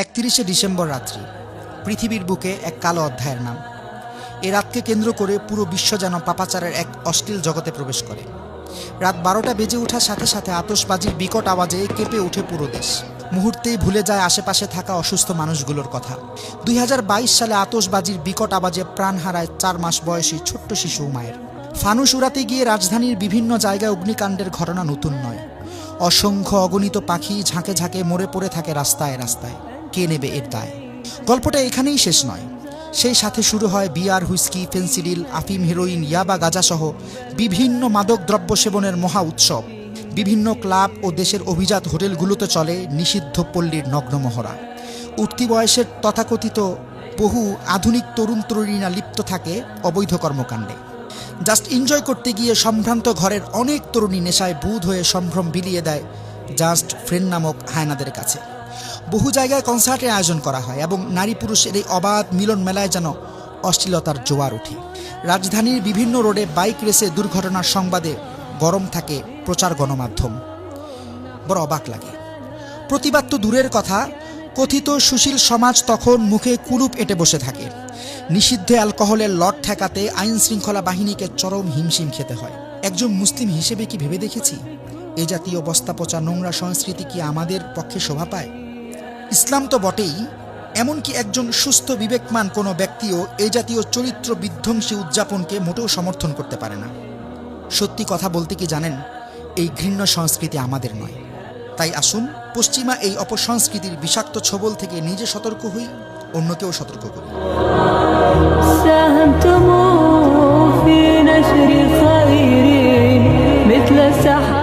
31শে December রাত্রি, পৃথিবীর বুকে এক কালো অধ্যায়ের নাম। এ রাতকে কেন্দ্র করে পুরো বিশ্ব যেন পাপাচারের এক অশ্লীল জগতে প্রবেশ করে। রাত 12টা বেজে ওঠার সাথে সাথে আতশবাজির বিকট আওয়াজে কেঁপে ওঠে পুরো দেশ। মুহূর্তেই ভুলে যায় আশেপাশে থাকা অসুস্থ মানুষগুলোর কথা। 2022 সালে আতশবাজির বিকট আওয়াজে প্রাণ হারায় 4 মাস বয়সী ছোট্ট শিশু উমায়ের। ফানুস উড়াতে গিয়ে রাজধানীর বিভিন্ন জায়গায় অগ্নিকাণ্ডের ঘটনা নতুন নয়। অসংখ্য অগণিত পাখি ঝাঁকে ঝাঁকে মরে পড়ে থাকে রাস্তায় রাস্তায়। কে নেবে এর দায়? গল্পটা এখানেই শেষ নয়। সেই সাথে শুরু হয় বিয়ার, হুইস্কি, ফেন্সিডিল, আফিম, হেরোইন, ইয়াবা, গাঁজাসহ বিভিন্ন মাদক দ্রব্য সেবনের মহা উৎসব। বিভিন্ন ক্লাব ও দেশের অভিজাত হোটেলগুলোতে চলে নিষিদ্ধ পল্লীর নগ্ন মহড়া। উঠতি বয়সের তথাকথিত বহু আধুনিক তরুণ তরুণীরা লিপ্ত থাকে অবৈধ কর্মকাণ্ডে। জাস্ট এনজয় করতে গিয়ে সম্ভ্রান্ত ঘরের অনেক তরুণী নেশায় বুঁদ হয়ে সম্ভ্রম বিলিয়ে দেয় জাস্ট ফ্রেন্ড নামক হায়নাদের কাছে। বহু জায়গায় কনসার্টের আয়োজন করা হয় এবং নারী পুরুষের এই অবাধ মিলন মেলায় যেন অশ্লীলতার জোয়ার ওঠে। রাজধানীর বিভিন্ন রোডে বাইক রেসে দুর্ঘটনার সংবাদে গরম থাকে প্রচার গণমাধ্যম। বড় অবাক লাগে। প্রতিবাদ তো দূরের কথা, কথিত সুশীল সমাজ তখন মুখে কুলুপ এঁটে বসে থাকে। নিষিদ্ধ অ্যালকোহলের লট ঠেকাতে আইন শৃঙ্খলা বাহিনীকে চরম হিমশিম খেতে হয়। একজন মুসলিম হিসেবে কি ভেবে দেখেছি এ জাতীয় বস্তা পচা নোংরা সংস্কৃতি কি আমাদের পক্ষে শোভা পায়? ইসলাম তো বটেই, এমনকি একজন সুস্থ বিবেকমান কোনো ব্যক্তিও এই জাতীয় চরিত্র বিধ্বংসী উদযাপনকে মোটেও সমর্থন করতে পারে না। সত্যি কথা বলতে কি জানেন, এই ঘৃণ্য সংস্কৃতি আমাদের নয়। তাই আসুন পশ্চিমা এই অপসংস্কৃতির বিষাক্ত ছোবল থেকে নিজে সতর্ক হই, অন্যকেও সতর্ক করি। ساهمتم في نشر خير مثل سحاب